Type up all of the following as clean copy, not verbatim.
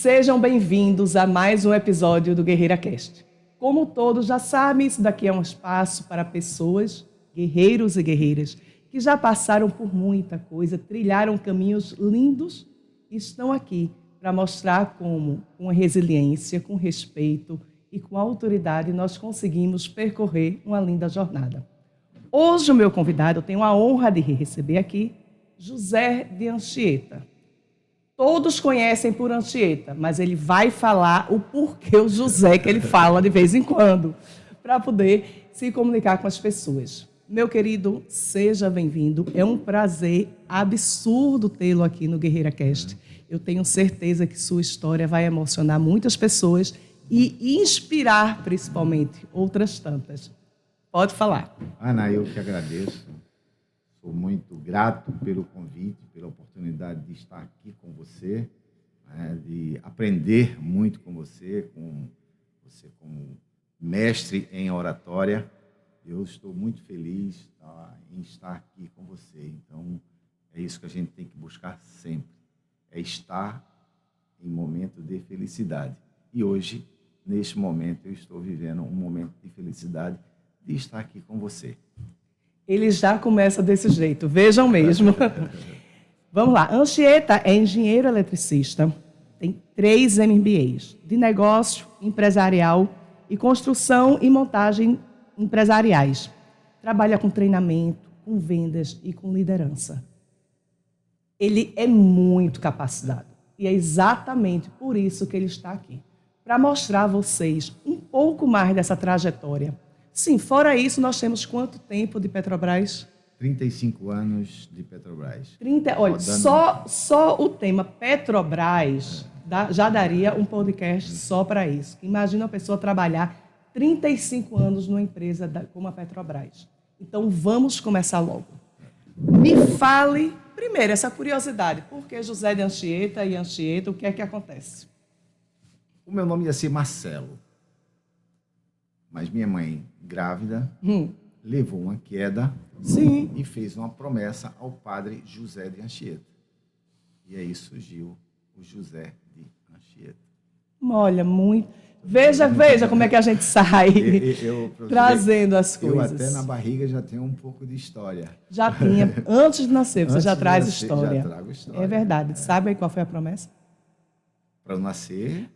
Sejam bem-vindos a mais um episódio do Guerreira Cast. Como todos já sabem, isso daqui é um espaço para pessoas, guerreiros e guerreiras, que já passaram por muita coisa, trilharam caminhos lindos e estão aqui para mostrar como, com resiliência, com respeito e com autoridade, nós conseguimos percorrer uma linda jornada. Hoje, o meu convidado, eu tenho a honra de receber aqui, José de Anchieta. Todos conhecem por Anchieta, mas ele vai falar o porquê o José que ele fala de vez em quando, para poder se comunicar com as pessoas. Meu querido, seja bem-vindo. É um prazer absurdo tê-lo aqui no Guerreira Cast. Eu tenho certeza que sua história vai emocionar muitas pessoas e inspirar, principalmente, outras tantas. Pode falar. Ana, eu que agradeço. Sou muito grato pelo convite, pela oportunidade de estar aqui com você, né, de aprender muito com você como mestre em oratória. Eu estou muito feliz, tá, em estar aqui com você. Então, é isso que a gente tem que buscar sempre, é estar em momento de felicidade. E hoje, neste momento, eu estou vivendo um momento de felicidade de estar aqui com você. Ele já começa desse jeito, vejam mesmo. Vamos lá, Anchieta é engenheiro eletricista, tem 3 MBAs, de negócio, empresarial e construção e montagem empresariais. Trabalha com treinamento, com vendas e com liderança. Ele é muito capacitado e é exatamente por isso que ele está aqui, para mostrar a vocês um pouco mais dessa trajetória. Sim, fora isso, nós temos quanto tempo de Petrobras? 35 anos de Petrobras. Olha, só o tema Petrobras já daria um podcast só para isso. Imagina uma pessoa trabalhar 35 anos numa empresa como a Petrobras. Então, vamos começar logo. Me fale, primeiro, essa curiosidade. Por que José de Anchieta e Anchieta? O que é que acontece? O meu nome ia ser Marcelo. Mas minha mãe, grávida, levou uma queda. Sim. E fez uma promessa ao padre José de Anchieta. E aí surgiu o José de Anchieta. Olha, muito... Veja como é que a gente sai trazendo as coisas. Eu até na barriga já tenho um pouco de história. Já tinha, antes de nascer, você já traz história. Já trago história. É verdade. Sabe aí qual foi a promessa? Para eu nascer...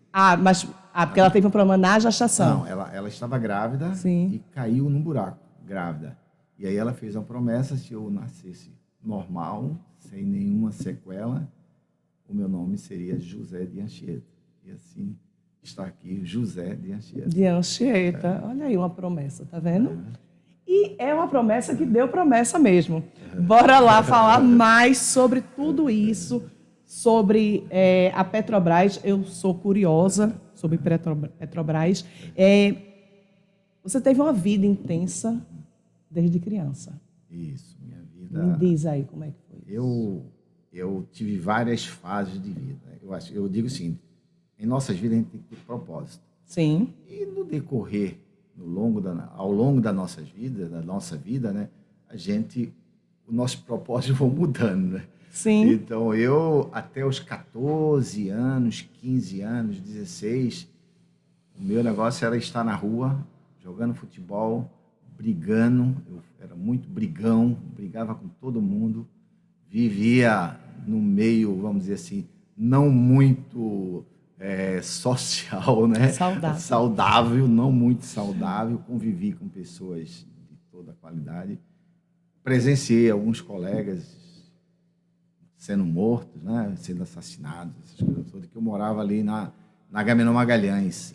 porque ela teve um problema na gestação. Não, ela estava grávida. Sim. E caiu num buraco, grávida. E aí ela fez uma promessa, se eu nascesse normal, sem nenhuma sequela, o meu nome seria José de Anchieta. E assim está aqui, José de Anchieta. De Anchieta. Olha aí uma promessa, tá vendo? E é uma promessa que deu promessa mesmo. Bora lá falar mais sobre tudo isso, sobre a Petrobras. Eu sou curiosa sobre Petrobras. Você teve uma vida intensa desde criança. Isso, minha vida... Me diz aí como é que foi isso. Eu tive várias fases de vida. Eu digo o seguinte, em nossas vidas a gente tem que ter propósito. Sim. E no decorrer, ao longo da nossa vida, né, o nosso propósito vai mudando, né? Sim. Então, eu, até os 14 anos, 15 anos, 16, o meu negócio era estar na rua, jogando futebol, brigando. Eu era muito brigão, brigava com todo mundo, vivia no meio, vamos dizer assim, não muito social, né? Saudável, não muito saudável. Convivi com pessoas de toda qualidade. Presenciei alguns colegas sendo mortos, né? Sendo assassinados, essas coisas todas, que eu morava ali na Agamenon Magalhães,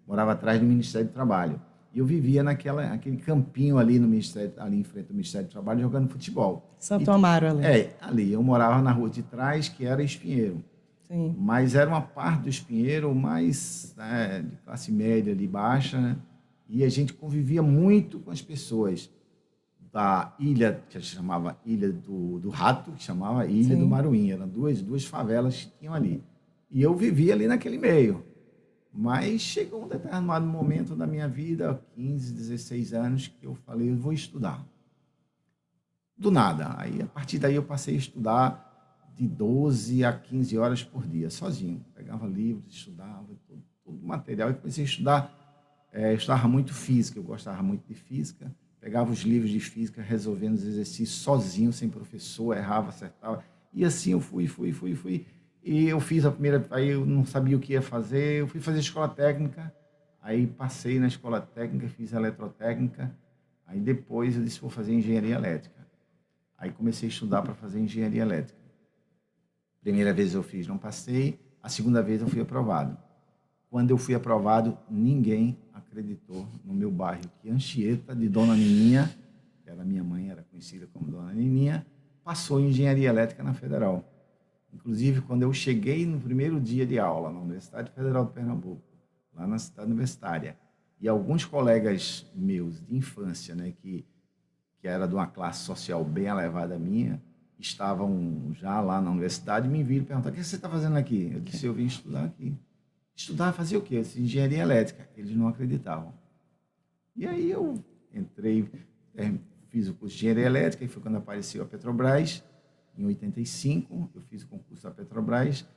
morava atrás do Ministério do Trabalho. E eu vivia naquele campinho ali em frente ao Ministério do Trabalho, jogando futebol. Santo Amaro ali. Ali. Eu morava na rua de trás, que era Espinheiro. Sim. Mas era uma parte do Espinheiro mais de classe média, ali baixa, né? E a gente convivia muito com as pessoas da ilha, que a gente chamava Ilha do Rato, que chamava Ilha Sim. do Maruim. Eram duas favelas que tinham ali. E eu vivia ali naquele meio. Mas chegou um determinado momento da minha vida, 15, 16 anos, que eu falei, eu vou estudar. Do nada. Aí, a partir daí, eu passei a estudar de 12 a 15 horas por dia, sozinho. pegava livros, estudava, todo material, e comecei a estudar. Eu estudava muito física, eu gostava muito de física, pegava os livros de física, resolvendo os exercícios sozinho, sem professor, errava, acertava, e assim eu fui, e eu fiz a primeira, aí eu não sabia o que ia fazer, eu fui fazer escola técnica, aí passei na escola técnica, fiz eletrotécnica, aí depois eu disse, vou fazer engenharia elétrica. Aí comecei a estudar para fazer engenharia elétrica. Primeira vez eu fiz, não passei, a segunda vez eu fui aprovado. Quando eu fui aprovado, ninguém acreditou no meu bairro que Anchieta, de Dona Nininha, que era minha mãe, era conhecida como Dona Nininha, passou em engenharia elétrica na Federal. Inclusive, quando eu cheguei no primeiro dia de aula na Universidade Federal de Pernambuco, lá na cidade universitária, e alguns colegas meus de infância, né, que era de uma classe social bem elevada minha, estavam já lá na universidade, me viram e perguntaram, o que você está fazendo aqui? Eu disse, eu vim estudar aqui. Estudar, fazer o quê? Eu disse, engenharia elétrica. Eles não acreditavam. E aí eu entrei, fiz o curso de engenharia elétrica, e foi quando apareceu a Petrobras. Em 85, eu fiz o concurso da Petrobras,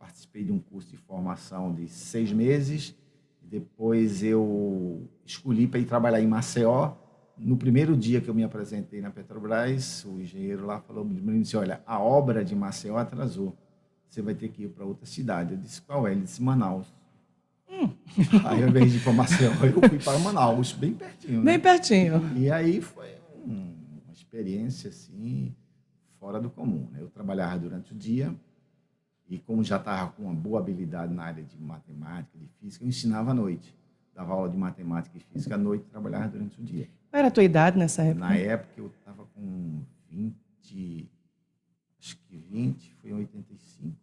participei de um curso de formação de 6 meses, depois eu escolhi para ir trabalhar em Maceió. No primeiro dia que eu me apresentei na Petrobras, o engenheiro lá falou, me disse, olha, a obra de Maceió atrasou, você vai ter que ir para outra cidade. Eu disse, qual é? Ele disse, Manaus. Aí, ao invés de ir para Maceió, eu fui para Manaus, bem pertinho, né? Bem pertinho. E aí foi uma experiência, assim, fora do comum, né? Eu trabalhava durante o dia e, como já estava com uma boa habilidade na área de matemática, de física, eu ensinava à noite. Dava aula de matemática e física à noite e trabalhava durante o dia. Qual era a tua idade nessa época? Na época, eu estava com 20, acho que 20, foi em 85,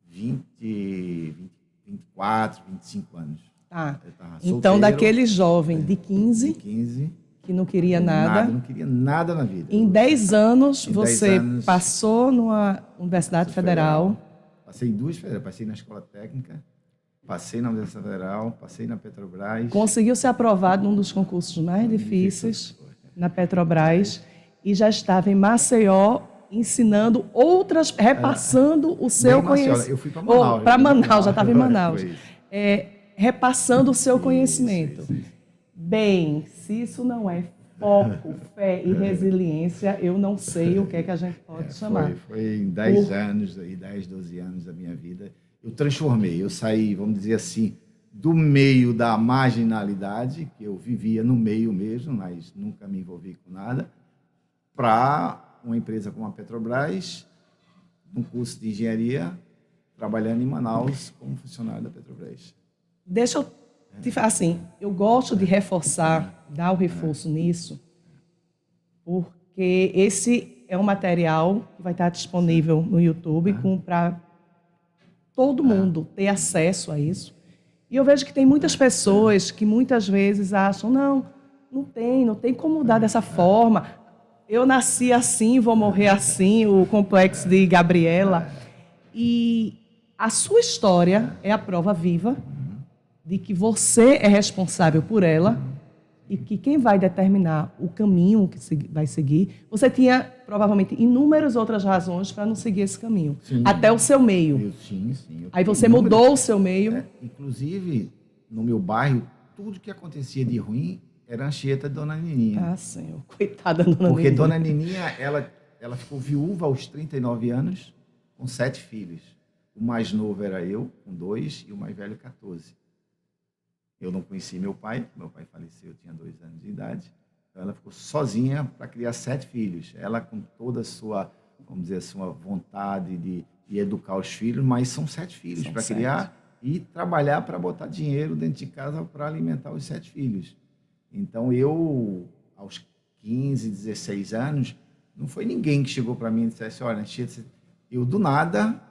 24, 25 anos. Tá. Eu tava Então, solteiro, daquele jovem de 15, 15, que não queria nada, não queria nada na vida. em 10 anos, Em 10 você anos, passou numa Universidade Federal. Passei em 2 federais, passei na Escola Técnica, passei na Universidade Federal, passei na Petrobras. Conseguiu ser aprovado num dos concursos mais difíceis na Petrobras e já estava em Maceió ensinando outras, repassando o seu conhecimento. Eu fui para Manaus. Para Manaus, já estava em Manaus. Foi. Repassando o seu conhecimento. Isso. Bem, se isso não é foco, fé e resiliência, eu não sei o que é que a gente pode chamar. Foi em 10 anos, aí, 10, 12 anos da minha vida, eu transformei, eu saí, vamos dizer assim, do meio da marginalidade, que eu vivia no meio mesmo, mas nunca me envolvi com nada, para uma empresa como a Petrobras, um curso de engenharia, trabalhando em Manaus como funcionário da Petrobras. Deixa eu te falar assim, eu gosto de reforçar, dar o reforço nisso, porque esse é um material que vai estar disponível no YouTube para todo mundo ter acesso a isso. E eu vejo que tem muitas pessoas que muitas vezes acham, não tem como mudar dessa forma. Eu nasci assim, vou morrer assim, o complexo de Gabriela. E a sua história é a prova viva de que você é responsável por ela e que quem vai determinar o caminho que vai seguir, você tinha provavelmente inúmeras outras razões para não seguir esse caminho, Sim. até o seu meio. Sim. Aí você mudou o seu meio. Inclusive, no meu bairro, tudo que acontecia de ruim era Anchieta de Dona Nininha. Ah, senhor, coitada da Dona Porque Nininha. Dona Nininha, ela ficou viúva aos 39 anos, com 7 filhos. O mais novo era eu, com 2, e o mais velho, 14. Eu não conheci meu pai faleceu, eu tinha 2 anos de idade. Então ela ficou sozinha para criar 7 filhos. Ela com toda a sua, vamos dizer, sua vontade de educar os filhos, mas são 7 filhos para criar e trabalhar para botar dinheiro dentro de casa para alimentar os 7 filhos. Então eu, aos 15, 16 anos, não foi ninguém que chegou para mim e dissesse, olha, eu do nada,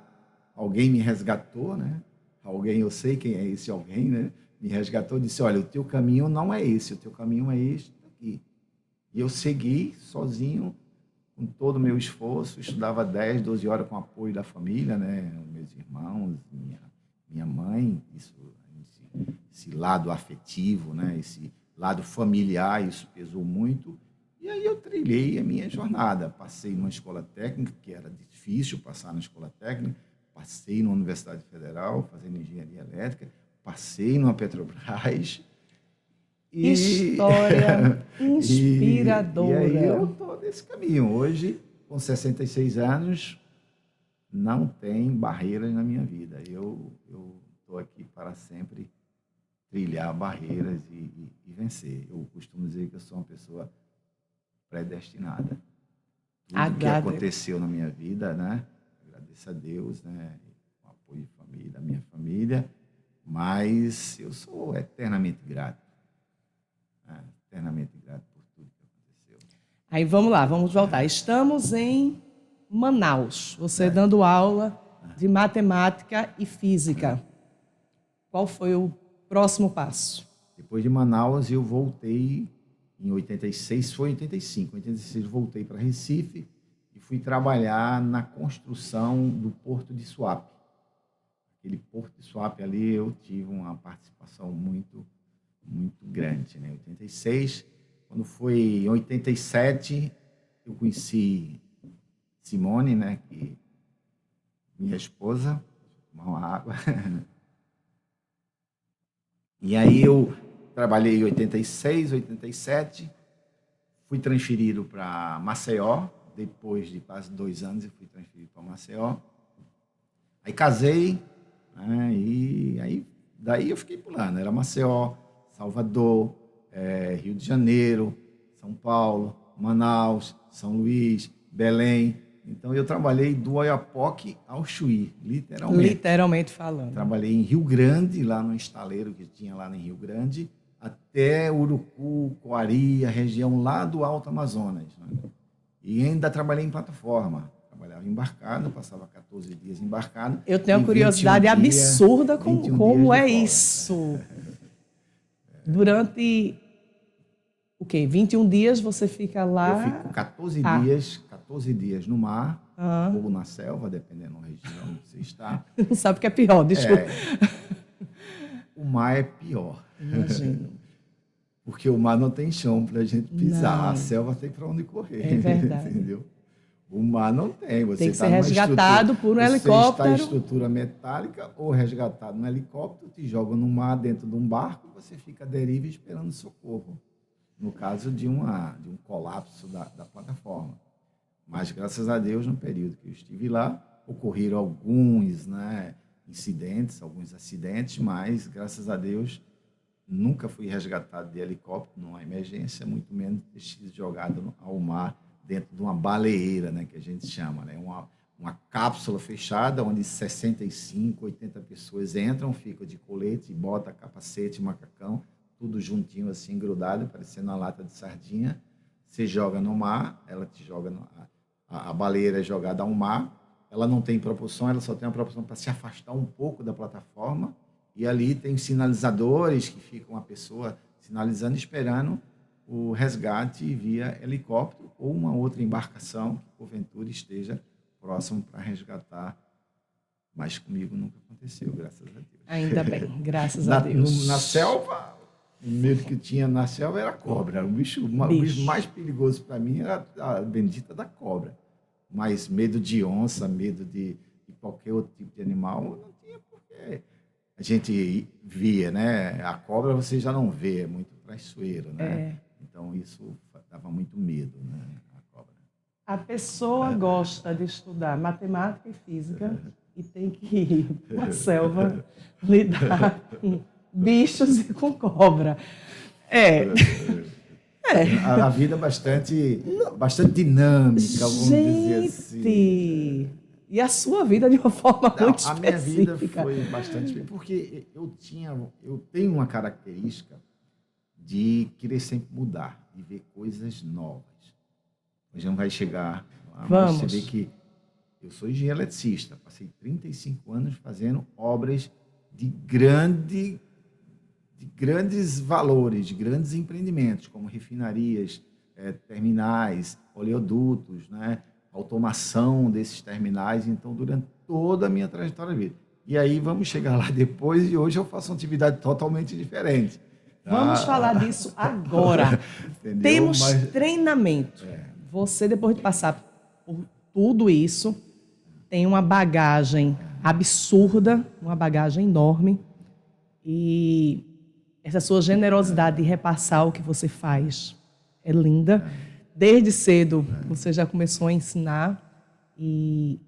alguém me resgatou, né? Alguém, eu sei quem é esse alguém, né? Me resgatou e disse, olha, o teu caminho não é esse, o teu caminho é este aqui. E eu segui sozinho, com todo o meu esforço, estudava 10, 12 horas com apoio da família, né? Meus irmãos, minha mãe, esse lado afetivo, né? Esse lado familiar, isso pesou muito. E aí eu trilhei a minha jornada. Passei numa escola técnica, que era difícil passar na escola técnica, passei na Universidade Federal fazendo engenharia elétrica, passei numa Petrobras. História inspiradora. E aí eu estou nesse caminho. Hoje, com 66 anos, não tem barreiras na minha vida. Eu estou aqui para sempre trilhar barreiras e vencer. Eu costumo dizer que eu sou uma pessoa predestinada. Tudo que aconteceu na minha vida, né? Agradeço a Deus, né? O apoio de família, da minha família, mas eu sou eternamente grato. Eternamente grato por tudo que aconteceu. Aí vamos lá, vamos voltar. Estamos em Manaus, você dando aula de matemática e física. Qual foi o próximo passo? Depois de Manaus, eu voltei em 86, foi em 85. Em 86 eu voltei para Recife e fui trabalhar na construção do Porto de Suape. Aquele Porto de Suape ali eu tive uma participação muito grande, né? Em 86, quando foi em 87, eu conheci Simone, né? Que minha esposa, tomar uma água. E aí eu trabalhei em 86, 87, fui transferido para Maceió, depois de quase 2 anos eu fui transferido para Maceió. Aí casei, né? E aí daí eu fiquei pulando, era Maceió, Salvador, Rio de Janeiro, São Paulo, Manaus, São Luís, Belém. Então, eu trabalhei do Oiapoque ao Chuí, literalmente. Literalmente falando. Trabalhei em Rio Grande, lá no estaleiro que tinha lá em Rio Grande, até Urucu, Coari, a região lá do Alto Amazonas. Né? E ainda trabalhei em plataforma. Trabalhava embarcado, passava 14 dias embarcado. Eu tenho uma curiosidade absurda com como é isso. Durante o quê? 21 dias você fica lá? Eu fico 14 dias no mar, ou na selva, dependendo da região onde você está. Não sabe o que é pior, desculpa. O mar é pior. Imagino. Porque o mar não tem chão para a gente pisar. Não. A selva tem para onde correr. É verdade. Entendeu? O mar não tem. Você tem que ser resgatado por um helicóptero. Você está em estrutura metálica ou resgatado no helicóptero, te jogam no mar dentro de um barco, você fica à deriva esperando socorro. No caso de um colapso da plataforma. Mas, graças a Deus, no período que eu estive lá, ocorreram alguns, né, incidentes, alguns acidentes, mas, graças a Deus, nunca fui resgatado de helicóptero numa emergência, muito menos ter sido jogado ao mar dentro de uma baleeira, né, que a gente chama, né, uma cápsula fechada onde 65, 80 pessoas entram, ficam de colete, bota capacete, macacão, tudo juntinho assim, grudado, parecendo uma lata de sardinha. Você joga no mar, ela te joga a baleeira é jogada ao mar, ela não tem propulsão, ela só tem uma propulsão para se afastar um pouco da plataforma, e ali tem sinalizadores que ficam a pessoa sinalizando, esperando o resgate via helicóptero ou uma outra embarcação que, porventura, esteja próximo para resgatar. Mas comigo nunca aconteceu, graças a Deus. Ainda bem, graças a Deus. Na selva, o medo que tinha na selva era a cobra. O bicho mais perigoso para mim era a bendita da cobra. Mas medo de onça, medo de qualquer outro tipo de animal, não tinha, porque a gente via, né? A cobra você já não vê, é muito traiçoeiro, né? Então isso dava muito medo, né? A cobra. A pessoa gosta de estudar matemática e física e tem que ir para a selva lidar com bichos e com cobra. A vida é bastante dinâmica, vamos dizer assim. E a sua vida de uma forma muito específica. A minha vida foi bastante... Porque eu tenho uma característica de querer sempre mudar, de ver coisas novas. A gente vai chegar lá, mas você vê que eu sou engenheiro eletricista, passei 35 anos fazendo obras de grandes valores, de grandes empreendimentos, como refinarias, terminais, oleodutos, né? Automação desses terminais, então, durante toda a minha trajetória de vida. E aí vamos chegar lá depois, e hoje eu faço uma atividade totalmente diferente. Vamos falar disso agora. Temos treinamento. Você, depois de passar por tudo isso, tem uma bagagem absurda, uma bagagem enorme. E essa sua generosidade de repassar o que você faz é linda. Desde cedo você já começou a ensinar e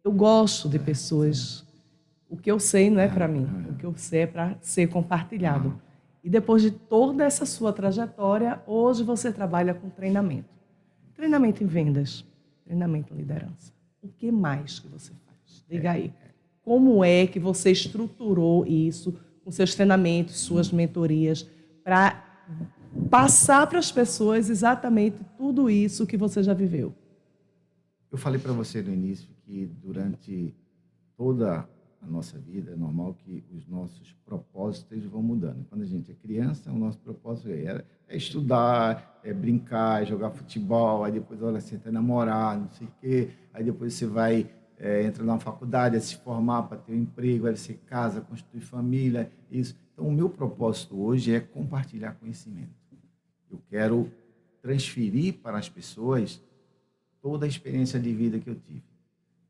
eu gosto de pessoas. O que eu sei não é para mim, o que eu sei é para ser compartilhado. E depois de toda essa sua trajetória, hoje você trabalha com treinamento. Treinamento em vendas, treinamento em liderança. O que mais que você faz? Diga aí. Como é que você estruturou isso com seus treinamentos, suas mentorias, para passar para as pessoas exatamente tudo isso que você já viveu? Eu falei para você no início que durante toda a nossa vida é normal que os nossos propósitos eles vão mudando. Quando a gente é criança, o nosso propósito é estudar, é brincar, é jogar futebol, aí depois, olha, você vai namorar, não sei o quê, aí depois você vai entrar na faculdade, é se formar para ter um emprego, aí você casa, constitui família, isso. Então, o meu propósito hoje é compartilhar conhecimento. Eu quero transferir para as pessoas toda a experiência de vida que eu tive.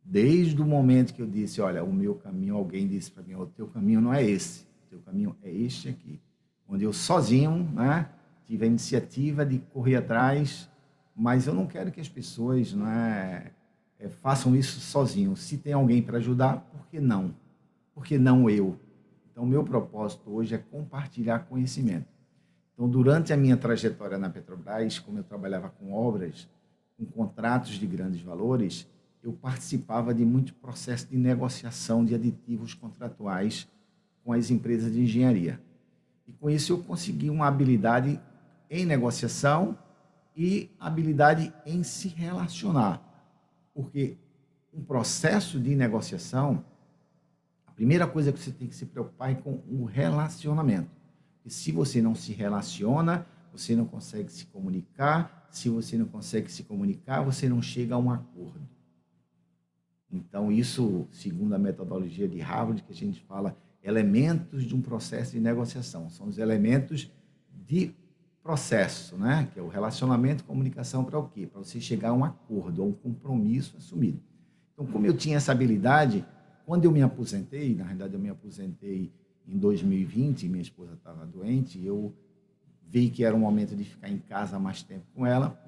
Desde o momento que eu disse, olha, o meu caminho, alguém disse para mim, o teu caminho não é esse, o teu caminho é este aqui. Onde eu sozinho, né, tive a iniciativa de correr atrás, mas eu não quero que as pessoas, né, façam isso sozinho. Se tem alguém para ajudar, por que não? Por que não eu? Então, o meu propósito hoje é compartilhar conhecimento. Então, durante a minha trajetória na Petrobras, como eu trabalhava com obras, com contratos de grandes valores, eu participava de muito processo de negociação de aditivos contratuais com as empresas de engenharia. E com isso eu consegui uma habilidade em negociação e habilidade em se relacionar. Porque um processo de negociação, a primeira coisa que você tem que se preocupar é com o relacionamento. Porque se você não se relaciona, você não consegue se comunicar. Se você não consegue se comunicar, você não chega a um acordo. Então, isso, segundo a metodologia de Harvard, que a gente fala, elementos de um processo de negociação. São os elementos de processo, né? Que é o relacionamento e comunicação para o quê? Para você chegar a um acordo, a um compromisso assumido. Então, como eu tinha essa habilidade, quando eu me aposentei, na realidade eu me aposentei em 2020, minha esposa estava doente, eu vi que era um momento de ficar em casa mais tempo com ela,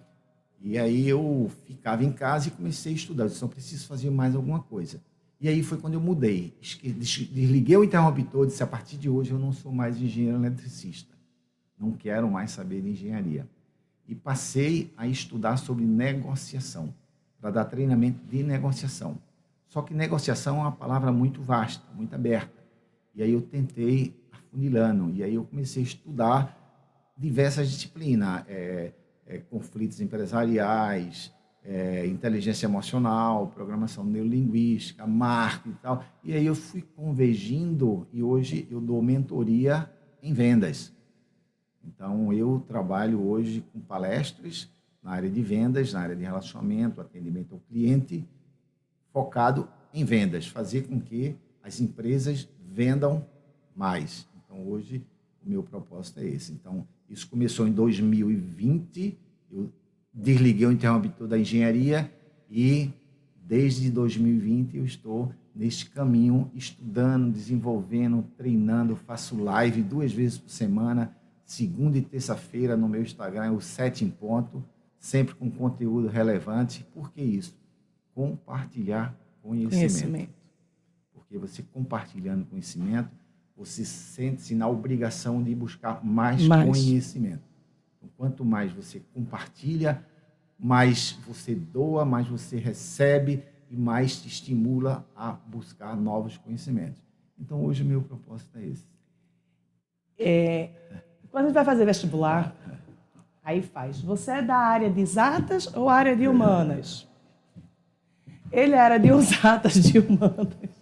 e aí eu ficava em casa e comecei a estudar. Eu disse, não preciso fazer mais alguma coisa. E aí foi quando eu mudei. Desliguei o interruptor e disse, a partir de hoje eu não sou mais engenheiro eletricista. Não quero mais saber de engenharia. E passei a estudar sobre negociação, para dar treinamento de negociação. Só que negociação é uma palavra muito vasta, muito aberta. E aí eu tentei afunilando, e aí eu comecei a estudar diversas disciplinas, conflitos empresariais, inteligência emocional, programação neurolinguística, marketing e tal. E aí eu fui convergindo e hoje eu dou mentoria em vendas. Então, eu trabalho hoje com palestras na área de vendas, na área de relacionamento, atendimento ao cliente, focado em vendas, fazer com que as empresas vendam mais. Então, hoje, o meu propósito é esse. Então, isso começou em 2020, eu desliguei o interruptor da engenharia e, desde 2020, eu estou neste caminho, estudando, desenvolvendo, treinando, faço live 2 vezes por semana, segunda e terça-feira no meu Instagram, o 7 em ponto, sempre com conteúdo relevante. Por que isso? Compartilhar conhecimento. Porque você compartilhando conhecimento, você sente-se na obrigação de buscar mais conhecimento. Então, quanto mais você compartilha, mais você doa, mais você recebe e mais te estimula a buscar novos conhecimentos. Então, hoje o meu propósito é esse. Quando a gente vai fazer vestibular, aí faz, você é da área de exatas ou área de humanas? Ele era de exatas, de humanas.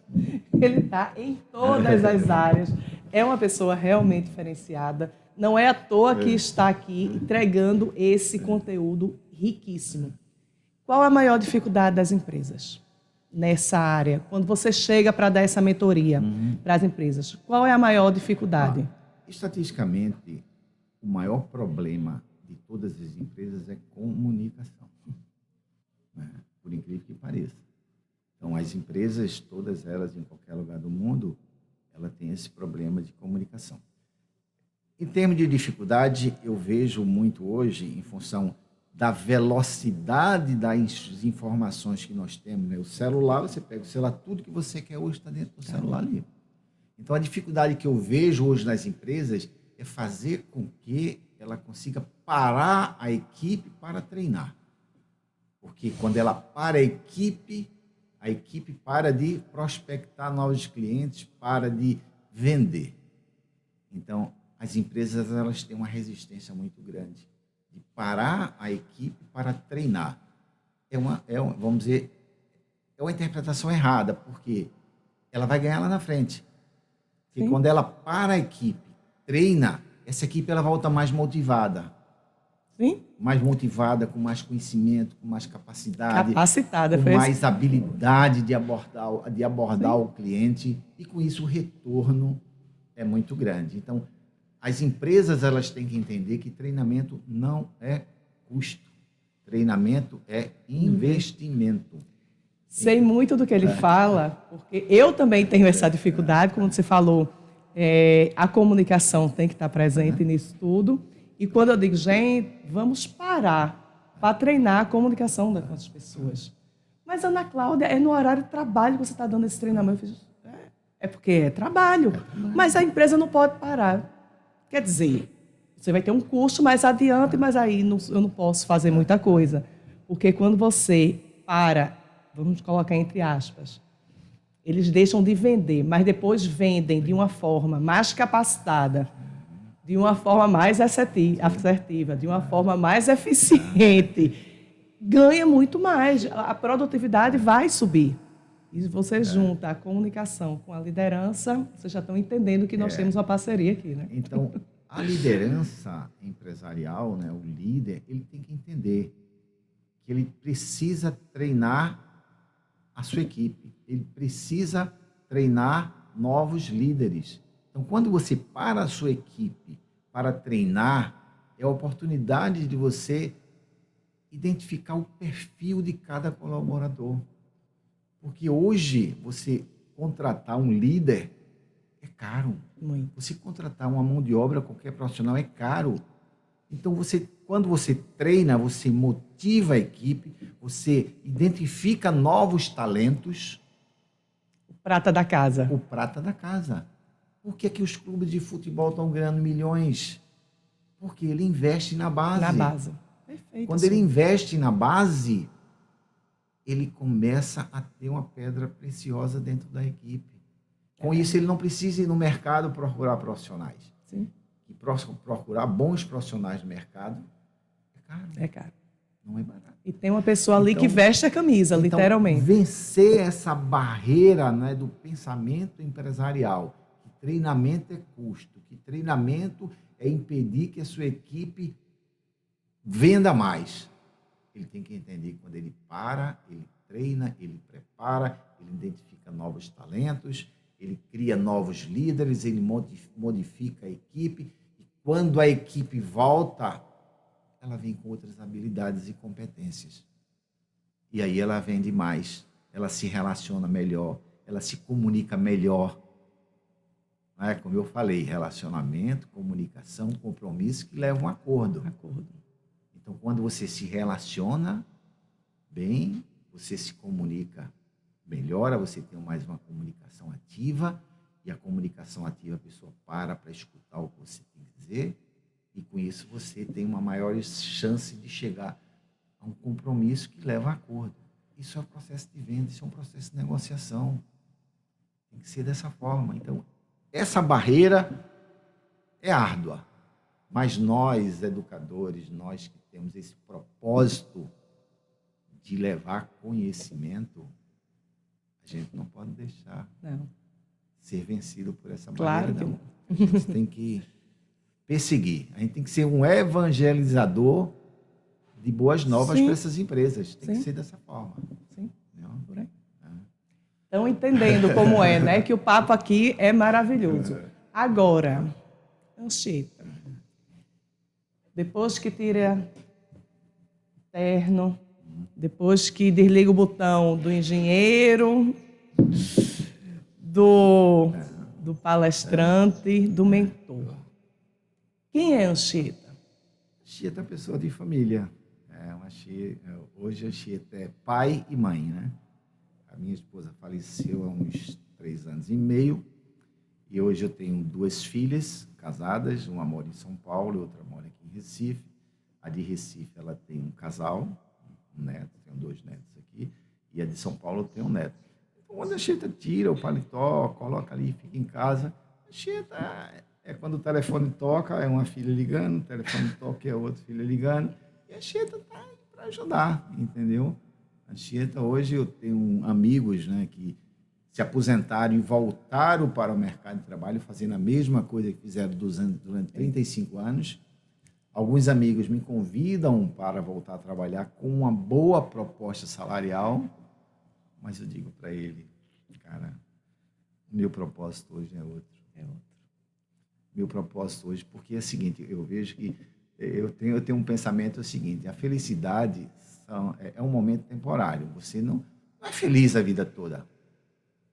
Ele está em todas as áreas. É uma pessoa realmente diferenciada. Não é à toa que está aqui entregando esse conteúdo riquíssimo. Qual a maior dificuldade das empresas nessa área? Quando você chega para dar essa mentoria para as empresas, qual é a maior dificuldade? Estatisticamente, o maior problema de todas as empresas é comunicação, né? Por incrível que pareça. Então, as empresas, todas elas, em qualquer lugar do mundo, ela tem esse problema de comunicação. Em termos de dificuldade, eu vejo muito hoje, em função da velocidade das informações que nós temos, né? O celular, você pega o celular, tudo que você quer hoje está dentro do celular ali. Então, a dificuldade que eu vejo hoje nas empresas é fazer com que ela consiga parar a equipe para treinar. Porque quando ela para a equipe para de prospectar novos clientes, para de vender. Então, as empresas elas têm uma resistência muito grande de parar a equipe para treinar. Vamos dizer, é uma interpretação errada, porque ela vai ganhar lá na frente. Porque Sim. quando ela para a equipe, treina, essa equipe ela volta mais motivada. Sim. Mais motivada, com mais conhecimento, com mais capacidade, Capacitada, com foi mais habilidade de abordar o cliente, e com isso o retorno é muito grande. Então, as empresas elas têm que entender que treinamento não é custo, treinamento é investimento. Sei muito do que ele fala, porque eu também tenho essa dificuldade, como você falou, a comunicação tem que estar presente nisso tudo. E quando eu digo, gente, vamos parar para treinar a comunicação com as pessoas. Mas, Ana Cláudia, é no horário de trabalho que você está dando esse treinamento. Eu fiz, é porque é trabalho. Mas a empresa não pode parar. Quer dizer, você vai ter um custo mais adiante, mas aí eu não posso fazer muita coisa. Porque quando você para, vamos colocar entre aspas, eles deixam de vender, mas depois vendem de uma forma mais capacitada, de uma forma mais assertiva, de uma forma mais eficiente, ganha muito mais. A produtividade vai subir. E você junta a comunicação com a liderança, vocês já estão entendendo que nós temos uma parceria aqui, né? Então, a liderança empresarial, né, o líder, ele tem que entender que ele precisa treinar a sua equipe, ele precisa treinar novos líderes. Então, quando você para a sua equipe para treinar, é a oportunidade de você identificar o perfil de cada colaborador. Porque hoje, você contratar um líder é caro. Muito. Você contratar uma mão de obra, qualquer profissional, é caro. Então, quando você treina, você motiva a equipe, você identifica novos talentos. O prata da casa. O prata da casa. Por que que os clubes de futebol estão ganhando milhões? Porque ele investe na base. Na base. Perfeito. Quando ele investe na base, ele começa a ter uma pedra preciosa dentro da equipe. Com isso, ele não precisa ir no mercado procurar profissionais. Sim. E procurar bons profissionais no mercado é caro. É caro. Não é barato. E tem uma pessoa ali que veste a camisa, literalmente. Vencer essa barreira, né, do pensamento empresarial, que treinamento é custo, que treinamento é impedir que a sua equipe venda mais. Ele tem que entender que quando ele para, ele treina, ele prepara, ele identifica novos talentos, ele cria novos líderes, ele modifica a equipe, e quando a equipe volta, ela vem com outras habilidades e competências. E aí ela vende mais, ela se relaciona melhor, ela se comunica melhor. Não é? Como eu falei, relacionamento, comunicação, compromisso que levam a um acordo. Então, quando você se relaciona bem, você se comunica melhora, você tem mais uma comunicação ativa, e a comunicação ativa a pessoa para escutar o que você tem que dizer, e com isso você tem uma maior chance de chegar a um compromisso que leva a acordo. Isso é um processo de venda, isso é um processo de negociação. Tem que ser dessa forma. Então, essa barreira é árdua, mas nós, educadores, nós que temos esse propósito de levar conhecimento, a gente não pode deixar ser vencido por essa barreira, não. A gente tem que perseguir. A gente tem que ser um evangelizador de boas novas para essas empresas. Tem que ser dessa forma. Sim, por aí. Estão entendendo como é, né? Que o papo aqui é maravilhoso. Agora, Anchieta, depois que tira terno, Depois que desliga o botão do engenheiro, do palestrante, do mentor. Quem é Anchieta? Anchieta é uma pessoa de família. Hoje a Anchieta é pai e mãe, né? A minha esposa faleceu há uns 3 anos e meio. E hoje eu tenho 2 filhas casadas, uma mora em São Paulo e outra mora aqui em Recife. A de Recife, ela tem um casal, um neto, tenho 2 netos aqui, e a de São Paulo tem um neto. Então, quando a Anchieta tira o paletó, coloca ali, fica em casa, a Anchieta é quando o telefone toca, é uma filha ligando, o telefone toca, é outra filha ligando, e a Anchieta está aí para ajudar, entendeu? A Anchieta, hoje eu tenho amigos, né, que se aposentaram e voltaram para o mercado de trabalho fazendo a mesma coisa que fizeram durante 35 anos. Alguns amigos me convidam para voltar a trabalhar com uma boa proposta salarial, mas eu digo para ele, cara, o meu propósito hoje é outro. Meu propósito hoje, porque é o seguinte, eu vejo que eu tenho um pensamento, é o seguinte, a felicidade é um momento temporário. Você não é feliz a vida toda.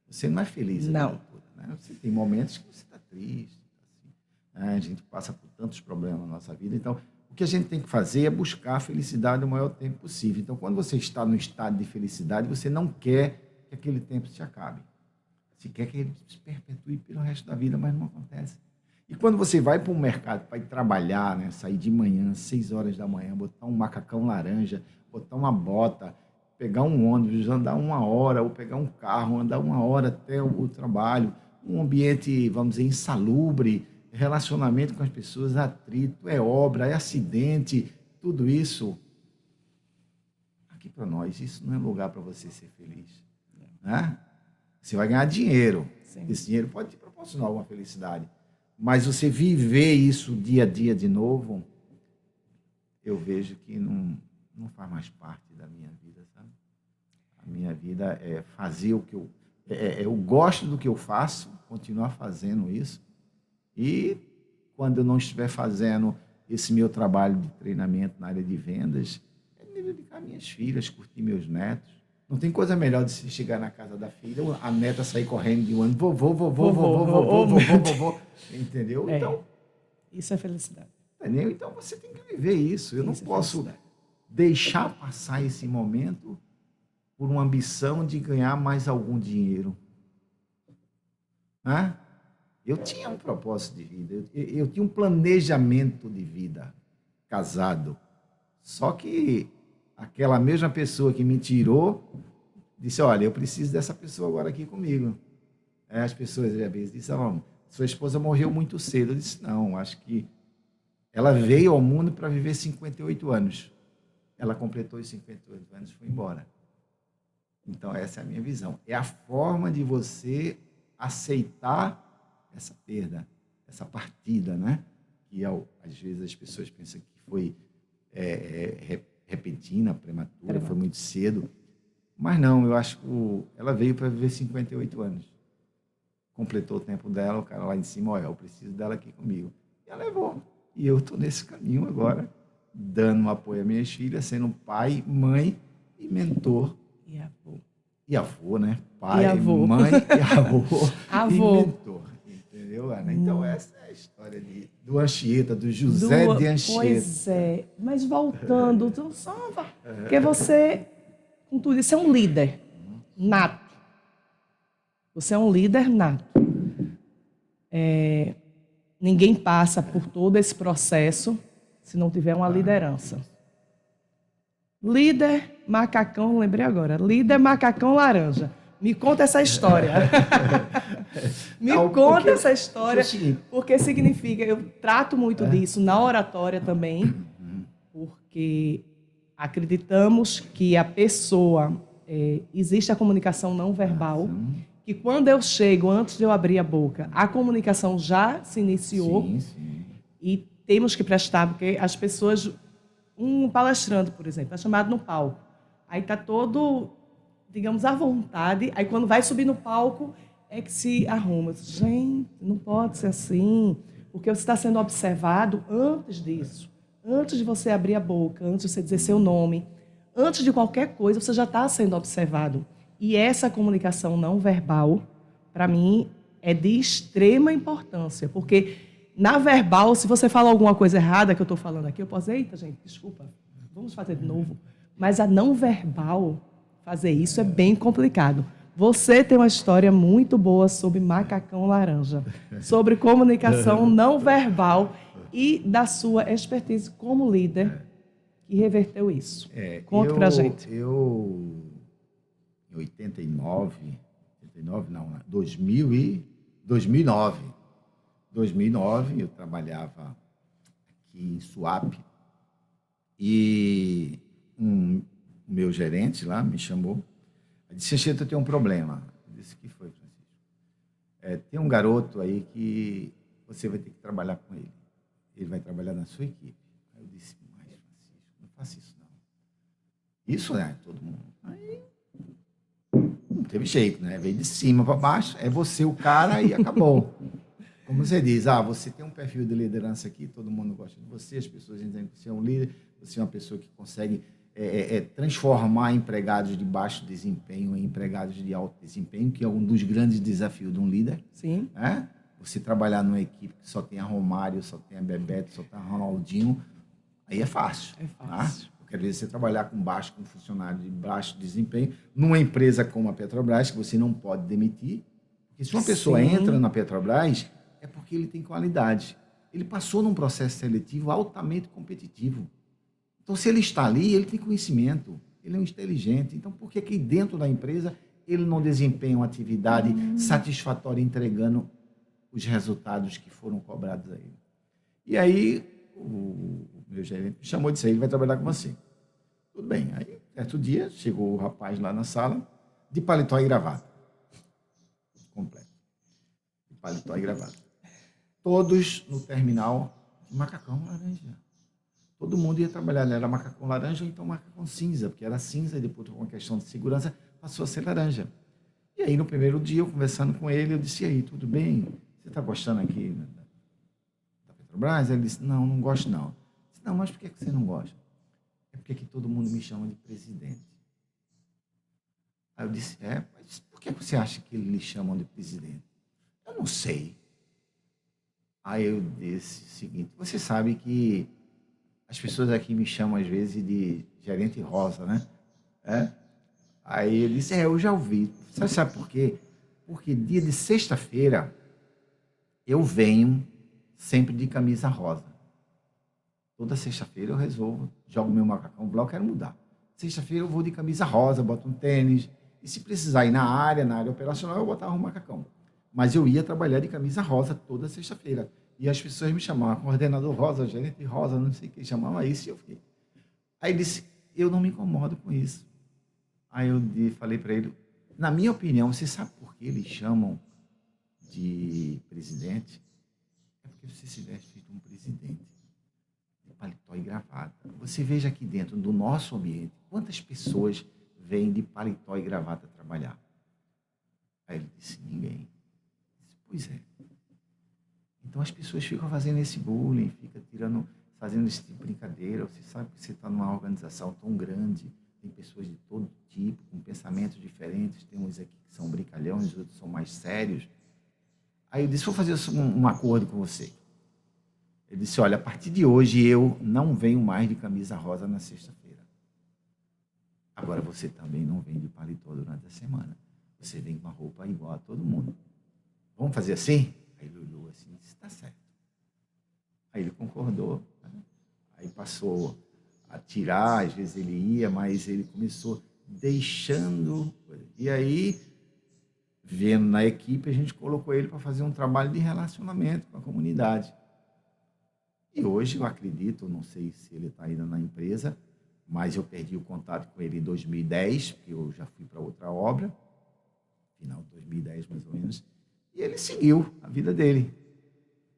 Você não é feliz a vida toda, né? Você tem momentos que você está triste, assim, né? A gente passa por tantos problemas na nossa vida. Então, o que a gente tem que fazer é buscar a felicidade o maior tempo possível. Então, quando você está no estado de felicidade, você não quer que aquele tempo se acabe. Você quer que ele se perpetue pelo resto da vida, mas não acontece. E quando você vai para o mercado para ir trabalhar, né? Sair de manhã, 6 horas da manhã, botar um macacão laranja, botar uma bota, pegar um ônibus, andar 1 hora, ou pegar um carro, andar 1 hora até o trabalho, um ambiente, vamos dizer, insalubre, relacionamento com as pessoas, atrito, é obra, é acidente, tudo isso. Aqui para nós, isso não é lugar para você ser feliz. Né? Você vai ganhar dinheiro. Sim. Esse dinheiro pode te proporcionar alguma felicidade. Mas você viver isso dia a dia de novo, eu vejo que não faz mais parte da minha vida, sabe? A minha vida é fazer o que eu gosto do que eu faço, continuar fazendo isso. E quando eu não estiver fazendo esse meu trabalho de treinamento na área de vendas, é me dedicar às minhas filhas, curtir meus netos. Não tem coisa melhor de se chegar na casa da filha, a neta sair correndo de um ano, vovô, entendeu? Então, isso é felicidade. Entendeu? Então você tem que viver isso. Eu não posso deixar passar esse momento por uma ambição de ganhar mais algum dinheiro. Né? Eu tinha um propósito de vida, eu tinha um planejamento de vida, casado. Só que aquela mesma pessoa que me tirou disse, olha, eu preciso dessa pessoa agora aqui comigo. As pessoas às vezes disseram, sua esposa morreu muito cedo. Eu disse, não, acho que ela veio ao mundo para viver 58 anos. Ela completou os 58 anos e foi embora. Então, essa é a minha visão. É a forma de você aceitar essa perda, essa partida, né? Que, às vezes, as pessoas pensam que foi repentina, prematura, foi muito cedo. Mas não, eu acho que ela veio para viver 58 anos. Completou o tempo dela, o cara lá em cima, olha, eu preciso dela aqui comigo. E ela levou. E eu estou nesse caminho agora, dando um apoio às minhas filhas, sendo pai, mãe e mentor. E avô. E avô, né? Pai, e avô. mãe e avô. Avô. E mentor. Entendeu, Ana? Então, essa é a história do Anchieta, do José de Anchieta. Pois é. Mas voltando, porque você, com tudo isso, é um líder nato. Você é um líder nato. Ninguém passa por todo esse processo se não tiver uma liderança. Líder macacão, lembrei agora. Líder macacão laranja. Me conta essa história. Conta essa história, porque significa, eu trato muito disso na oratória também, porque acreditamos que a pessoa, existe a comunicação não verbal, que quando eu chego, antes de eu abrir a boca, a comunicação já se iniciou. Sim. E temos que prestar, porque as pessoas, um palestrante, por exemplo, é chamado no palco, aí está todo, digamos, à vontade, aí quando vai subir no palco é que se arruma. Gente, não pode ser assim, porque você está sendo observado antes disso, antes de você abrir a boca, antes de você dizer seu nome, antes de qualquer coisa, você já está sendo observado. E essa comunicação não verbal, para mim, é de extrema importância, porque na verbal, se você fala alguma coisa errada que eu estou falando aqui, eu posso dizer, eita, gente, desculpa, vamos fazer de novo. Mas a não verbal, fazer isso é bem complicado. Você tem uma história muito boa sobre macacão laranja, sobre comunicação não verbal e da sua expertise como líder que reverteu isso. Conta pra gente. Eu, em 2009, eu trabalhava aqui em Suape e o meu gerente lá me chamou e disse, Anchieta, eu tenho um problema. Eu disse, que foi, Francisco? Tem um garoto aí que você vai ter que trabalhar com ele. Ele vai trabalhar na sua equipe. Aí eu disse, mas Francisco, não faça isso não. Isso, né? Todo mundo. Aí não teve jeito, né? Veio de cima para baixo, é você o cara e acabou. Como você diz, você tem um perfil de liderança aqui, todo mundo gosta de você, as pessoas entendem que você é um líder, você é uma pessoa que consegue transformar empregados de baixo desempenho em empregados de alto desempenho, que é um dos grandes desafios de um líder. Sim. Né? Você trabalhar numa equipe que só tem a Romário, só tem a Bebeto, só tem a Ronaldinho, aí é fácil. É fácil. Tá? Eu quero ver você trabalhar com funcionário de baixo desempenho, numa empresa como a Petrobras, que você não pode demitir, porque se uma pessoa entra na Petrobras, é porque ele tem qualidade. Ele passou num processo seletivo altamente competitivo. Então, se ele está ali, ele tem conhecimento, ele é um inteligente. Então, por que aqui dentro da empresa ele não desempenha uma atividade satisfatória entregando os resultados que foram cobrados a ele? E aí, o meu gerente me chamou e disse, ele vai trabalhar com você. Tudo bem. Aí, certo dia, chegou o rapaz lá na sala, de paletó e gravata. Completo. De paletó e gravata. Todos no terminal de macacão laranja. Todo mundo ia trabalhar, era macacão laranja ou então macacão cinza, porque era cinza e depois, por uma questão de segurança, passou a ser laranja. E aí, no primeiro dia, eu conversando com ele, eu disse, e aí, tudo bem? Você está gostando aqui da Petrobras? Ele disse, não, não gosto não. Eu disse, não, mas por que você não gosta? É porque aqui todo mundo me chama de presidente. Aí eu disse, mas por que você acha que eles lhe chamam de presidente? Eu não sei. Aí eu disse o seguinte, você sabe que as pessoas aqui me chamam, às vezes, de gerente rosa, né? Aí ele disse, eu já ouvi. Você sabe por quê? Porque dia de sexta-feira eu venho sempre de camisa rosa. Toda sexta-feira eu resolvo, jogo meu macacão, eu quero mudar. Sexta-feira eu vou de camisa rosa, boto um tênis. E se precisar ir na área operacional, eu botava um macacão. Mas eu ia trabalhar de camisa rosa toda sexta-feira. E as pessoas me chamavam, coordenador rosa, gerente rosa, não sei o que, chamavam isso, e eu fiquei. Aí ele disse, eu não me incomodo com isso. Aí eu falei para ele, na minha opinião, você sabe por que eles chamam de presidente? É porque você se veste feito um presidente, de paletó e gravata. Você veja aqui dentro do nosso ambiente, quantas pessoas vêm de paletó e gravata trabalhar? Aí ele disse, ninguém. Eu disse, pois é. Então as pessoas ficam fazendo esse bullying, fazendo esse tipo de brincadeira. Você sabe que você está numa organização tão grande, tem pessoas de todo tipo, com pensamentos diferentes, tem uns aqui que são brincalhões, outros são mais sérios. Aí eu disse, vou fazer um acordo com você. Ele disse, olha, a partir de hoje eu não venho mais de camisa rosa na sexta-feira. Agora você também não vem de paletó durante a semana. Você vem com a roupa igual a todo mundo. Vamos fazer assim? Aí ele olhou assim e disse, está certo. Aí ele concordou. Né? Aí passou a tirar, às vezes ele ia, mas ele começou deixando. E aí, vendo na equipe, a gente colocou ele para fazer um trabalho de relacionamento com a comunidade. E hoje eu acredito, não sei se ele está ainda na empresa, mas eu perdi o contato com ele em 2010, porque eu já fui para outra obra, final de 2010 mais ou menos, e ele seguiu a vida dele.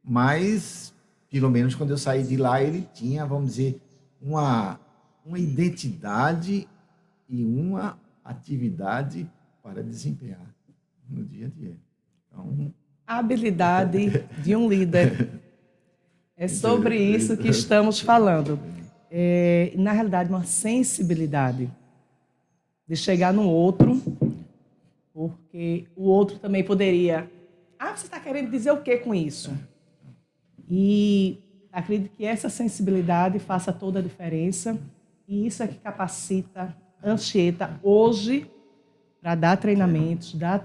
Mas, pelo menos quando eu saí de lá, ele tinha, vamos dizer, uma identidade e uma atividade para desempenhar no dia a dia. Então, a habilidade de um líder. É sobre isso que estamos falando. na realidade, uma sensibilidade de chegar no outro, porque o outro também poderia... você está querendo dizer o quê com isso? E acredito que essa sensibilidade faça toda a diferença, e isso é que capacita a Anchieta hoje para dar treinamentos, dar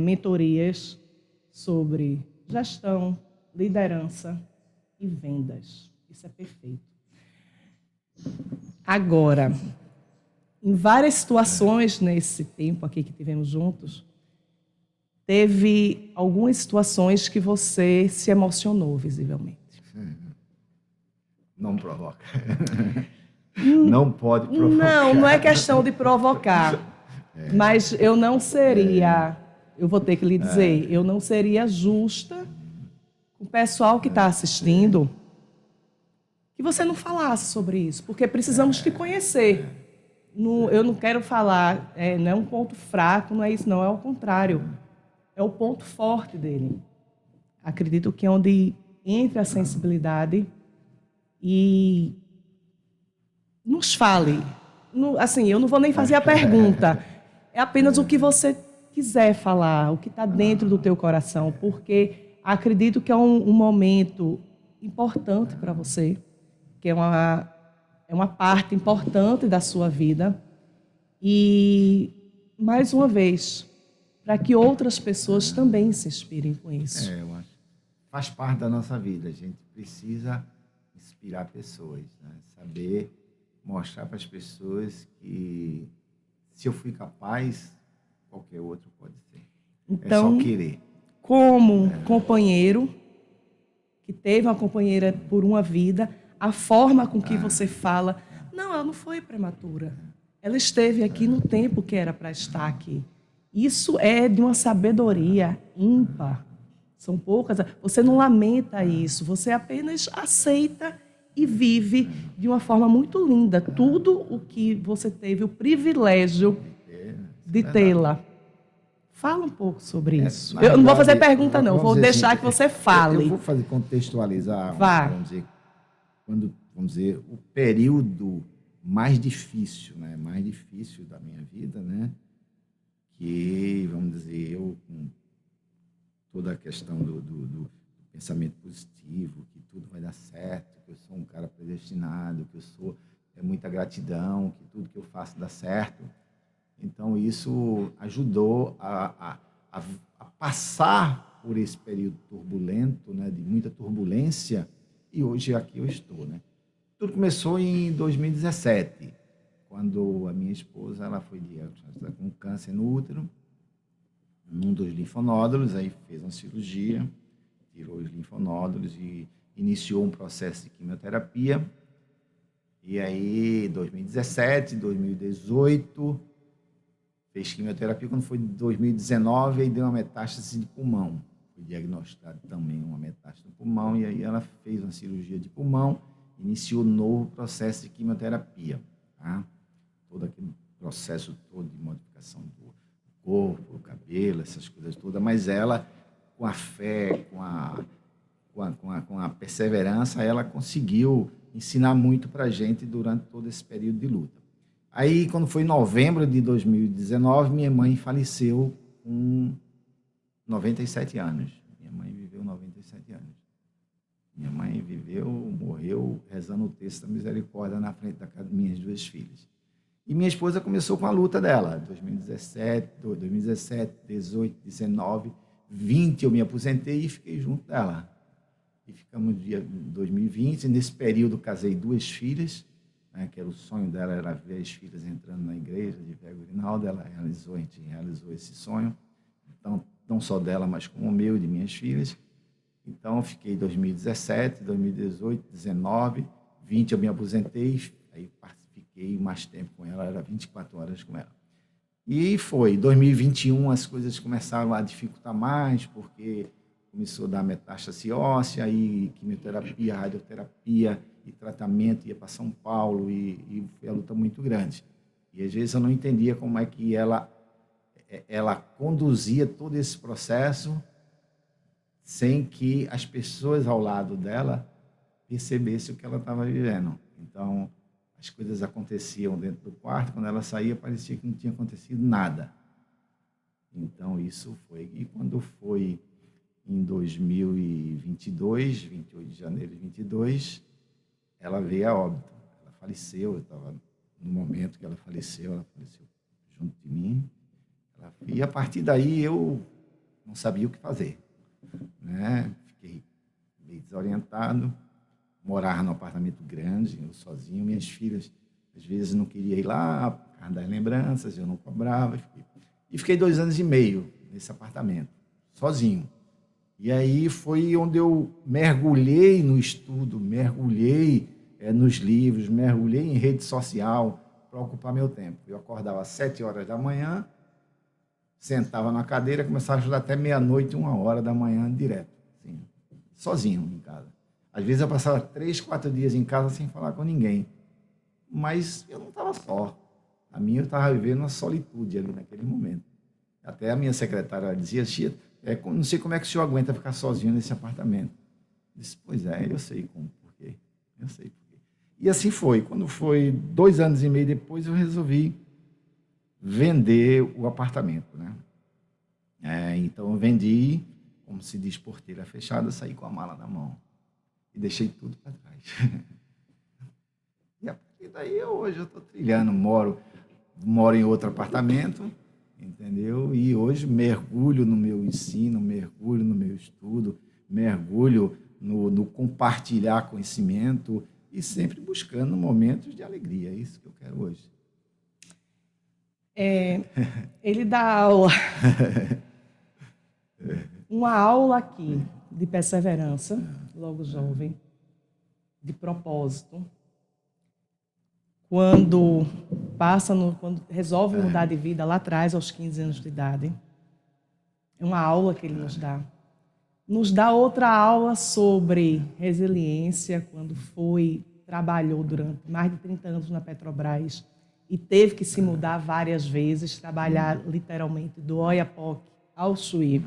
mentorias sobre gestão, liderança e vendas. Isso é perfeito. Agora, em várias situações nesse tempo aqui que tivemos juntos, teve algumas situações que você se emocionou visivelmente. Não provoca. Não pode provocar. Não é questão de provocar. Mas eu não seria, eu vou ter que lhe dizer, eu não seria justa com o pessoal que está assistindo que você não falasse sobre isso, porque precisamos te conhecer. Eu não quero falar, não é um ponto fraco, não é isso, não, é o contrário. É o ponto forte dele. Acredito que é onde entra a sensibilidade e nos fale. Assim, eu não vou nem fazer a pergunta. É apenas o que você quiser falar, o que está dentro do teu coração, porque acredito que é um momento importante para você, que é uma parte importante da sua vida. E, mais uma vez, para que outras pessoas também se inspirem com isso. Eu acho. Faz parte da nossa vida. A gente precisa inspirar pessoas, né? Saber mostrar para as pessoas que se eu fui capaz, qualquer outro pode ser. Então, é só querer. Como companheiro, que teve uma companheira por uma vida, a forma com que você fala, não, ela não foi prematura. Ela esteve aqui no tempo que era para estar aqui. Isso é de uma sabedoria ímpar. São poucas. Você não lamenta isso, você apenas aceita e vive de uma forma muito linda tudo o que você teve o privilégio de tê-la. Fala um pouco sobre isso. Eu não vou fazer pergunta, não. Vou deixar assim, que você fale. Eu vou contextualizar. Vá. Vamos dizer, o período mais difícil, né? Mais difícil da minha vida, né? Que, vamos dizer, eu com toda a questão do pensamento positivo, que tudo vai dar certo, que eu sou um cara predestinado, que eu sou muita gratidão, que tudo que eu faço dá certo. Então, isso ajudou a passar por esse período turbulento, né, de muita turbulência, e hoje aqui eu estou, né? Tudo começou em 2017, quando a minha esposa ela foi diagnosticada com câncer no útero, num dos linfonódulos, aí fez uma cirurgia, tirou os linfonódulos e iniciou um processo de quimioterapia. E aí, 2017, 2018, fez quimioterapia. Quando foi em 2019, aí deu uma metástase de pulmão. Foi diagnosticado também uma metástase no pulmão, e aí ela fez uma cirurgia de pulmão, iniciou um novo processo de quimioterapia. Tá? Todo aquele processo todo de modificação do corpo, o cabelo, essas coisas todas, mas ela, com a fé, com a perseverança, ela conseguiu ensinar muito para a gente durante todo esse período de luta. Aí, quando foi em novembro de 2019, minha mãe faleceu com 97 anos. Minha mãe viveu 97 anos. Minha mãe morreu rezando o texto da misericórdia na frente da casa de minhas duas filhas. E minha esposa começou com a luta dela. 2017, 18, 19, 20 eu me aposentei e fiquei junto dela. E ficamos em 2020. Nesse período casei duas filhas, né, que era o sonho dela, era ver as filhas entrando na igreja de Vega Grinalda. A gente realizou esse sonho. Então, não só dela, mas como o meu e de minhas filhas. Então, fiquei em 2017, 2018, 19, 20 eu me aposentei, aí fiquei mais tempo com ela, era 24 horas com ela. E foi, em 2021 as coisas começaram a dificultar mais, porque começou a dar metástase óssea, aí quimioterapia, radioterapia e tratamento, ia para São Paulo, e foi a luta muito grande. E às vezes eu não entendia como é que ela conduzia todo esse processo sem que as pessoas ao lado dela percebessem o que ela estava vivendo. Então, as coisas aconteciam dentro do quarto, quando ela saía, parecia que não tinha acontecido nada. Então, isso foi. E quando foi em 2022, 28 de janeiro de 22, ela veio a óbito. Ela faleceu, eu estava no momento que ela faleceu junto de mim. E a partir daí eu não sabia o que fazer, né? Fiquei meio desorientado, morava num apartamento grande, eu sozinho, minhas filhas às vezes não queriam ir lá, por causa das lembranças, eu não cobrava. E fiquei 2 anos e meio nesse apartamento, sozinho. E aí foi onde eu mergulhei no estudo, mergulhei nos livros, mergulhei em rede social para ocupar meu tempo. Eu acordava às 7 horas da manhã, sentava na cadeira, começava a estudar até meia-noite, 1 hora da manhã, direto, assim, sozinho em casa. Às vezes eu passava 3, 4 dias em casa sem falar com ninguém. Mas eu não estava só. A minha eu estava vivendo uma solitude ali naquele momento. Até a minha secretária dizia, Chia, não sei como é que o senhor aguenta ficar sozinho nesse apartamento. Eu disse, pois é, eu sei como, por quê. Eu sei por quê. E assim foi. Quando foi 2 anos e meio depois, eu resolvi vender o apartamento, né? Então eu vendi, como se diz, porteira fechada, saí com a mala na mão e deixei tudo para trás. E a partir daí hoje eu estou trilhando, moro em outro apartamento, entendeu? E hoje mergulho no meu ensino, mergulho no meu estudo, mergulho no compartilhar conhecimento e sempre buscando momentos de alegria. É isso que eu quero hoje. Ele dá aula, uma aula aqui de perseverança, logo jovem, de propósito. Quando resolve mudar de vida lá atrás, aos 15 anos de idade. É uma aula que ele nos dá. Nos dá outra aula sobre resiliência, quando trabalhou durante mais de 30 anos na Petrobras e teve que se mudar várias vezes, trabalhar literalmente do Oiapoque ao Chuí.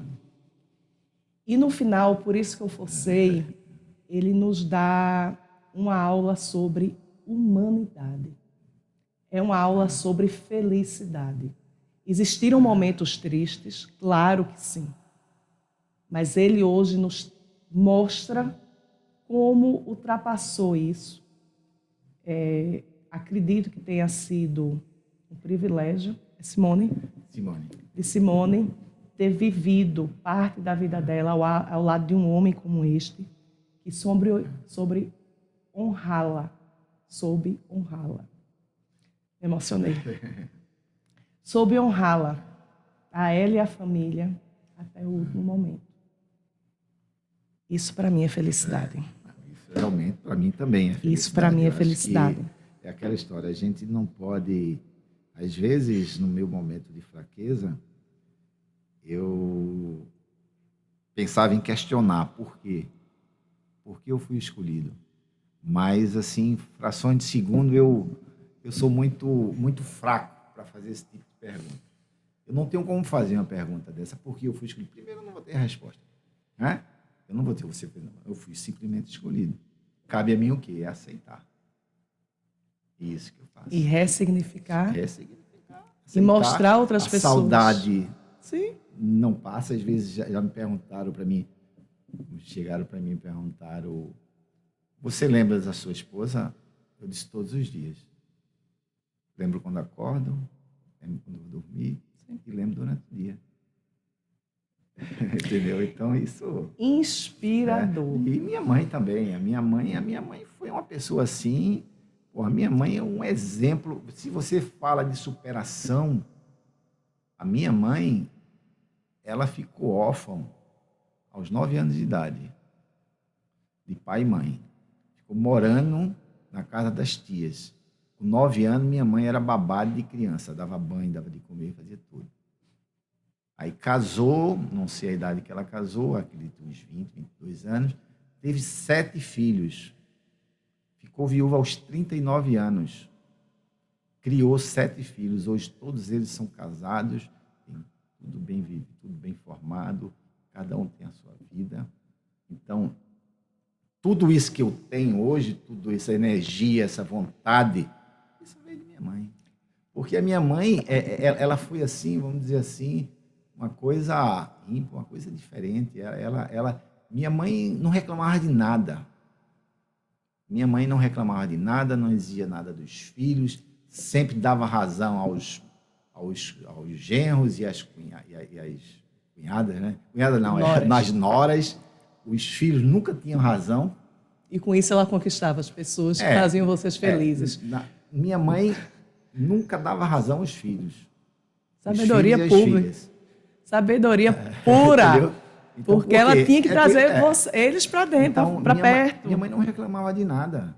E no final, por isso que eu forcei, ele nos dá uma aula sobre humanidade. É uma aula sobre felicidade. Existiram momentos tristes? Claro que sim. Mas ele hoje nos mostra como ultrapassou isso. Acredito que tenha sido um privilégio, de Simone ter vivido parte da vida dela ao lado de um homem como este, que soube honrá-la. Me emocionei. Soube honrá-la, a ela e a família, até o último momento. Isso para mim é felicidade. Isso realmente para mim também é felicidade. Isso para mim é felicidade. É aquela história, a gente não pode, às vezes, no meu momento de fraqueza, eu pensava em questionar por quê. Por que eu fui escolhido? Mas, assim, frações de segundo, eu sou muito fraco para fazer esse tipo de pergunta. Eu não tenho como fazer uma pergunta dessa, por que eu fui escolhido. Primeiro, eu não vou ter a resposta, né? Eu não vou ter você, não. Eu fui simplesmente escolhido. Cabe a mim o quê? É aceitar. Isso que eu faço. E ressignificar. Aceitar, e mostrar a outras pessoas. A saudade Sim. não passa. Às vezes já me perguntaram para mim, chegaram para mim e perguntaram, você lembra da sua esposa? Eu disse todos os dias. Lembro quando acordo, lembro quando vou dormir, e lembro durante o dia. Entendeu? Então, isso... Inspirador. E minha mãe também. A minha mãe foi uma pessoa assim... A minha mãe é um exemplo. Se você fala de superação, a minha mãe, ela ficou órfã aos 9 anos de idade, de pai e mãe. Ficou morando na casa das tias. Com 9 anos, minha mãe era babá de criança, dava banho, dava de comer, fazia tudo. Aí casou, não sei a idade que ela casou, acredito uns 20, 22 anos, teve 7 filhos. Ficou viúva aos 39 anos. Criou 7 filhos. Hoje todos eles são casados, tem tudo bem vivido, tudo bem formado, cada um tem a sua vida. Então, tudo isso que eu tenho hoje, tudo, essa energia, essa vontade, isso veio de minha mãe. Porque a minha mãe, ela foi assim, vamos dizer assim, uma coisa ímpar, uma coisa diferente. Minha mãe não reclamava de nada. Minha mãe não reclamava de nada, não exigia nada dos filhos, sempre dava razão aos genros e às cunhadas, né? Cunhada não, nas noras. Os filhos nunca tinham razão. E com isso ela conquistava as pessoas que faziam vocês felizes. Minha mãe nunca dava razão aos filhos. Sabedoria pública. Sabedoria pura. Então, porque ela tinha que trazer eles para dentro, então, para perto. Minha mãe não reclamava de nada.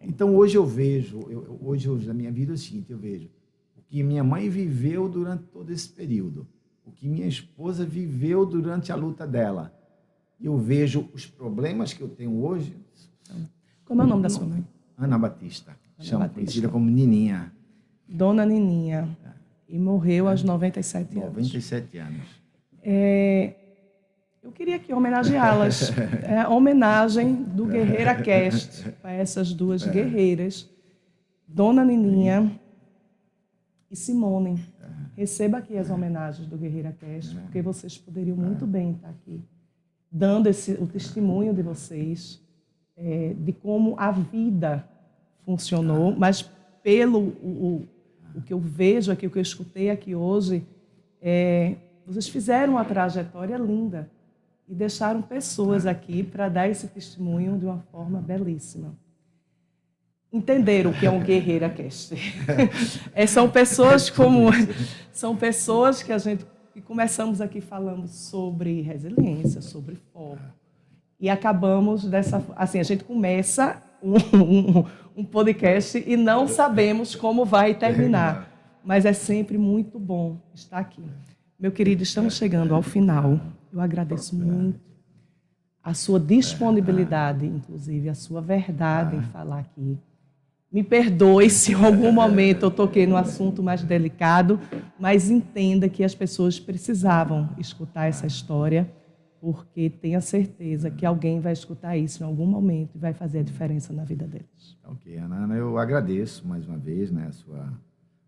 Então, hoje eu vejo, hoje na minha vida é o seguinte, eu vejo o que minha mãe viveu durante todo esse período, o que minha esposa viveu durante a luta dela. Eu vejo os problemas que eu tenho hoje. Como é o nome da sua mãe? Ana Batista, conhecida como Nininha. Dona Nininha. E morreu aos 97 anos. 97 anos. Eu queria aqui homenageá-las. É a homenagem do Guerreira Cast para essas duas guerreiras, Dona Nininha e Simone. Receba aqui as homenagens do Guerreira Cast, porque vocês poderiam muito bem estar aqui, dando o testemunho de vocês, de como a vida funcionou, mas pelo o que eu vejo aqui, o que eu escutei aqui hoje, vocês fizeram uma trajetória linda e deixaram pessoas aqui para dar esse testemunho de uma forma belíssima. Entenderam o que é um Guerreira Cast. São pessoas são pessoas que começamos aqui falando sobre resiliência, sobre foco. E acabamos assim, a gente começa um podcast e não sabemos como vai terminar. Mas é sempre muito bom estar aqui. Meu querido, estamos chegando ao final. Eu agradeço muito a sua disponibilidade, inclusive, a sua verdade em falar aqui. Me perdoe se em algum momento eu toquei no assunto mais delicado, mas entenda que as pessoas precisavam escutar essa história, porque tenha certeza que alguém vai escutar isso em algum momento e vai fazer a diferença na vida deles. Ok, Ana, eu agradeço mais uma vez, né,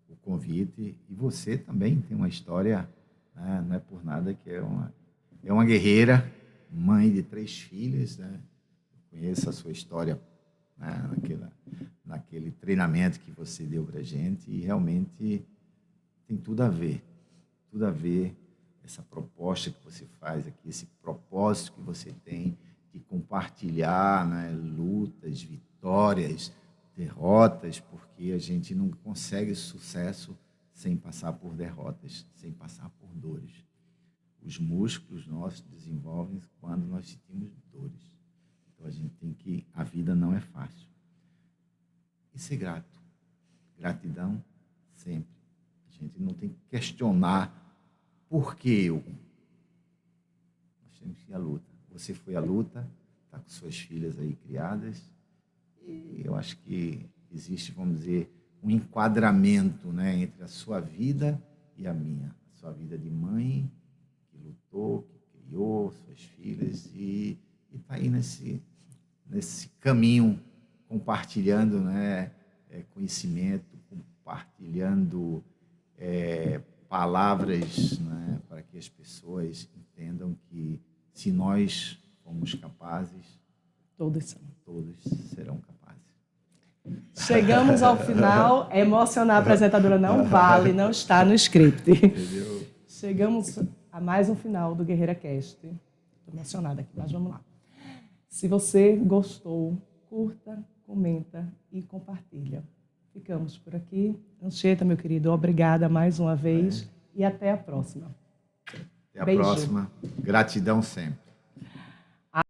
o convite. E você também tem uma história, né, não é por nada que é uma guerreira, mãe de 3 filhas, né? Conheço a sua história, né, naquele treinamento que você deu para a gente, e realmente tem tudo a ver essa proposta que você faz aqui, esse propósito que você tem de compartilhar, né, lutas, vitórias, derrotas, porque a gente não consegue sucesso sem passar por derrotas, sem passar por dores. Os músculos nossos desenvolvem quando nós sentimos dores. Então, a vida não é fácil. E ser grato. Gratidão sempre. A gente não tem que questionar por que eu. Nós temos que ir à luta. Você foi à luta, está com suas filhas aí criadas, e eu acho que existe, vamos dizer, um enquadramento, né, entre a sua vida e a minha. A sua vida de mãe, que lutou, que criou suas filhas, e está aí nesse caminho, compartilhando, né, conhecimento, compartilhando palavras, né, para que as pessoas entendam que, se nós formos capazes, todos serão capazes. Chegamos ao final. Emocionar a apresentadora não vale, não está no script. Entendeu? Chegamos a mais um final do Guerreira Cast. Estou emocionada aqui, mas vamos lá. Se você gostou, curta, comenta e compartilha. Ficamos por aqui. Anchieta, meu querido, obrigada mais uma vez e até a próxima. Até a próxima. Gratidão sempre.